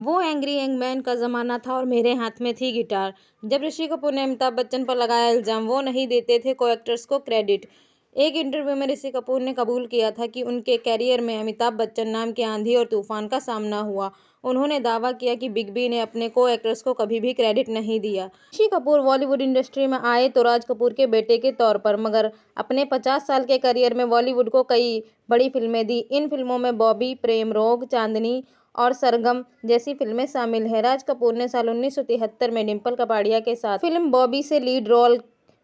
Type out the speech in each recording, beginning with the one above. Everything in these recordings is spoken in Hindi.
वो एंग्री यंग मैन का ज़माना था और मेरे हाथ में थी गिटार। जब ऋषि कपूर ने अमिताभ बच्चन पर लगाया इल्ज़ाम, वो नहीं देते थे को एक्टर्स को क्रेडिट। एक इंटरव्यू में ऋषि कपूर ने कबूल किया था कि उनके कैरियर में अमिताभ बच्चन नाम के आंधी और तूफान का सामना हुआ। उन्होंने दावा किया कि बिग बी ने अपने को एक्टर्स को कभी भी क्रेडिट नहीं दिया। ऋषि कपूर बॉलीवुड इंडस्ट्री में आए तो राज कपूर के बेटे के तौर पर, मगर अपने 50 साल के करियर में बॉलीवुड को कई बड़ी फिल्में दी। इन फिल्मों में बॉबी, प्रेम रोग, चांदनी और सरगम जैसी फिल्में शामिल हैं। राज कपूर ने साल 1973 में डिंपल कपाड़िया के साथ फिल्म बॉबी से लीड रोल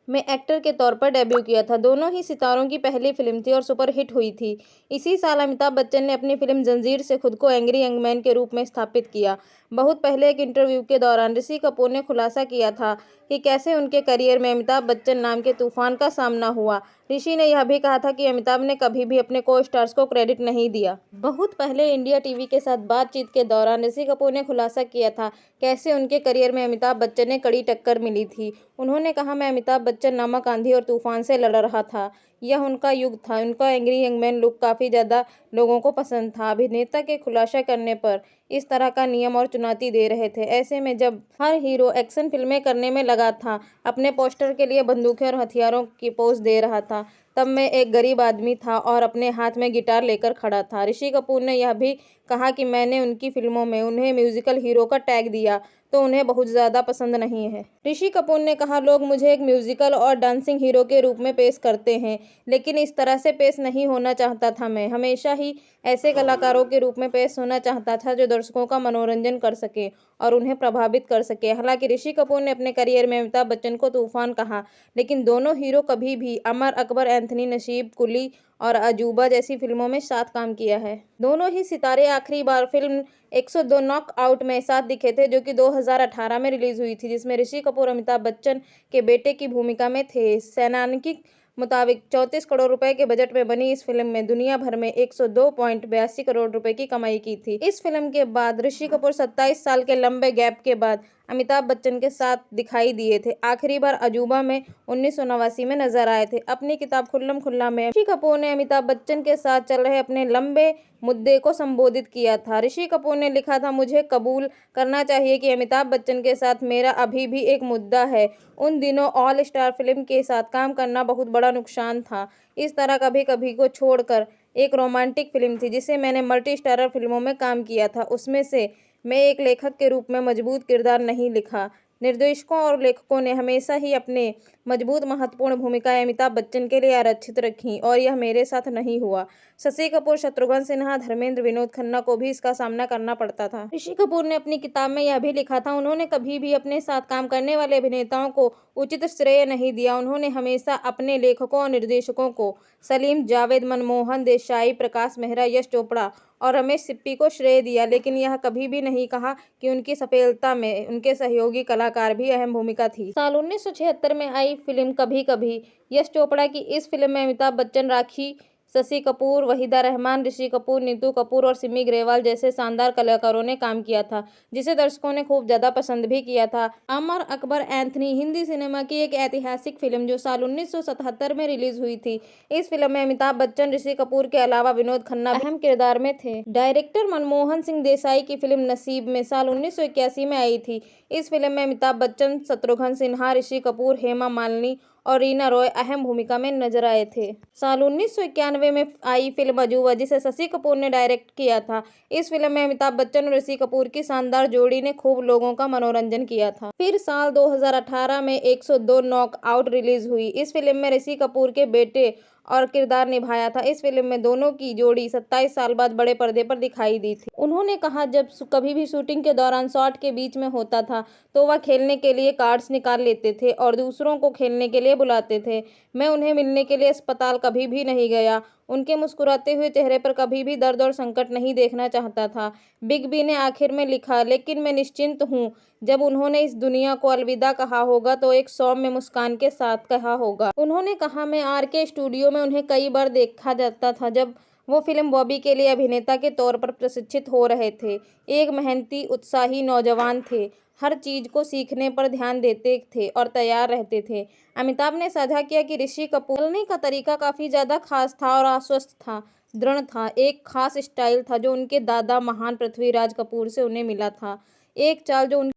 में एक्टर के तौर पर डेब्यू किया था। दोनों ही सितारों की पहली फिल्म थी और सुपरहिट हुई थी। इसी साल अमिताभ बच्चन ने अपनी फिल्म जंजीर से खुद को एंग्री यंग मैन के रूप में स्थापित किया। बहुत पहले एक इंटरव्यू के दौरान ऋषि कपूर ने खुलासा किया था कि कैसे उनके करियर में अमिताभ बच्चन नाम के तूफान का सामना हुआ। ऋषि ने यह भी कहा था कि अमिताभ ने कभी भी अपने को स्टार्स को क्रेडिट नहीं दिया। बहुत पहले इंडिया टीवी के साथ बातचीत के दौरान ऋषि कपूर ने खुलासा किया था कैसे उनके करियर में अमिताभ बच्चन ने कड़ी टक्कर मिली थी। उन्होंने कहा, मैं अमिताभ बच्चन नामक आंधी और तूफान से लड़ रहा था। यह उनका युग था। उनका एंग्री यंग मैन लुक काफ़ी ज़्यादा लोगों को पसंद था। अभिनेता के खुलासा करने पर इस तरह का नियम और चुनौती दे रहे थे। ऐसे में जब हर हीरो एक्शन फिल्में करने में लगा था, अपने पोस्टर के लिए बंदूकें और हथियारों की पोज दे रहा था, तब मैं एक गरीब आदमी था और अपने हाथ में गिटार लेकर खड़ा था। ऋषि कपूर ने यह भी कहा कि मैंने उनकी फिल्मों में उन्हें म्यूजिकल हीरो का टैग दिया तो उन्हें बहुत ज़्यादा पसंद नहीं है। ऋषि कपूर ने कहा, लोग मुझे एक म्यूजिकल और डांसिंग हीरो के रूप में पेश करते हैं, लेकिन इस तरह से पेश नहीं होना चाहता था। मैं हमेशा ही ऐसे कलाकारों के रूप में पेश होना चाहता था जो दर्शकों का मनोरंजन कर सके और उन्हें प्रभावित कर सके। हालांकि ऋषि कपूर ने अपने करियर में अमिताभ बच्चन को तूफान कहा, लेकिन दोनों हीरो कभी भी अमर अकबर, एंथनी नसीब, कुली और अजूबा जैसी फिल्मों में साथ काम किया है। दोनों ही सितारे आखिरी बार फिल्म 102 नॉक आउट में साथ दिखे थे, जो कि 2018 में रिलीज हुई थी, जिसमें ऋषि कपूर अमिताभ बच्चन के बेटे की भूमिका में थे। सैनानी के मुताबिक 34 करोड़ रुपए के बजट में बनी इस फिल्म में दुनिया भर में 102.82 करोड़ रुपए की कमाई की थी। इस फिल्म के बाद ऋषि कपूर 27 साल के लंबे गैप के बाद अमिताभ बच्चन के साथ दिखाई दिए थे। आखिरी बार अजूबा में 1989 में नजर आए थे। अपनी किताब खुल्लम खुल्ला में ऋषि कपूर ने अमिताभ बच्चन के साथ चल रहे अपने लंबे मुद्दे को संबोधित किया था। ऋषि कपूर ने लिखा था, मुझे कबूल करना चाहिए कि अमिताभ बच्चन के साथ मेरा अभी भी एक मुद्दा है। उन दिनों ऑल स्टार फिल्म के साथ काम करना बहुत बड़ा नुकसान था। इस तरह कभी कभी को छोड़कर एक रोमांटिक फिल्म थी जिसे मैंने मल्टी स्टारर फिल्मों में काम किया था, उसमें से मैं एक लेखक के रूप में मजबूत किरदार नहीं लिखा। निर्देशकों और लेखकों ने हमेशा ही अपने मजबूत महत्वपूर्ण भूमिकाएं अमिताभ बच्चन के लिए आरक्षित रखीं और यह मेरे साथ नहीं हुआ। शशि कपूर, शत्रुघ्न सिन्हा, धर्मेंद्र, विनोद खन्ना को भी इसका सामना करना पड़ता था। ऋषि कपूर ने अपनी किताब में यह भी लिखा था, उन्होंने कभी भी अपने साथ काम करने वाले अभिनेताओं को उचित श्रेय नहीं दिया। उन्होंने हमेशा अपने लेखकों और निर्देशकों को सलीम, जावेद, मनमोहन देसाई, प्रकाश मेहरा, यश चोपड़ा और रमेश सिप्पी को श्रेय दिया, लेकिन यह कभी भी नहीं कहा कि उनकी सफलता में उनके सहयोगी कलाकार भी अहम भूमिका थी। साल 1976 में आई फिल्म कभी कभी यश चोपड़ा की इस फिल्म में अमिताभ बच्चन, राखी, शशि कपूर, वहीदा रहमान, ऋषि कपूर, नीतू कपूर और सिमी ग्रेवाल जैसे शानदार कलाकारों ने काम किया था, जिसे दर्शकों ने खूब ज्यादा पसंद भी किया था। अमर अकबर, एंथनी हिंदी सिनेमा की एक ऐतिहासिक फिल्म जो साल 1977 में रिलीज हुई थी। इस फिल्म में अमिताभ बच्चन, ऋषि कपूर के अलावा विनोद खन्ना अहम किरदार में थे। डायरेक्टर मनमोहन सिंह देसाई की फिल्म नसीब में साल 1981 में आई थी। इस फिल्म में अमिताभ बच्चन, शत्रुघ्न सिन्हा, ऋषि कपूर, हेमा मालिनी और रीना रॉय अहम भूमिका में नजर आए थे। साल 1991 में आई फिल्म अजूबा, जिसे शशि कपूर ने डायरेक्ट किया था। इस फिल्म में अमिताभ बच्चन और ऋषि कपूर की शानदार जोड़ी ने खूब लोगों का मनोरंजन किया था। फिर साल 2018 में 102 नॉक आउट रिलीज हुई। इस फिल्म में ऋषि कपूर के बेटे और किरदार निभाया था। इस फिल्म में दोनों की जोड़ी 27 साल बाद बड़े पर्दे पर दिखाई दी थी। उन्होंने कहा, जब कभी भी शूटिंग के दौरान शॉट के बीच में होता था तो वह खेलने के लिए कार्ड्स निकाल लेते थे और दूसरों को खेलने के लिए बुलाते थे। मैं उन्हें मिलने के लिए अस्पताल कभी भी नहीं गया। उनके मुस्कुराते हुए चेहरे पर कभी भी दर्द और संकट नहीं देखना चाहता था। बिग बी ने आखिर में लिखा, लेकिन मैं निश्चिंत हूँ, जब उन्होंने इस दुनिया को अलविदा कहा होगा तो एक सौम्य मुस्कान के साथ कहा होगा। उन्होंने कहा, मैं आरके स्टूडियो में उन्हें कई बार देखा जाता था जब वो फिल्म बॉबी के लिए अभिनेता के तौर पर प्रशिक्षित हो रहे थे। एक मेहनती, उत्साही नौजवान थे, हर चीज को सीखने पर ध्यान देते थे और तैयार रहते थे। अमिताभ ने साझा किया कि ऋषि कपूर बोलने का तरीका काफी ज्यादा खास था और आश्वस्त था। दृढ़ था। एक खास स्टाइल था जो उनके दादा महान पृथ्वीराज कपूर से उन्हें मिला था। एक चाल जो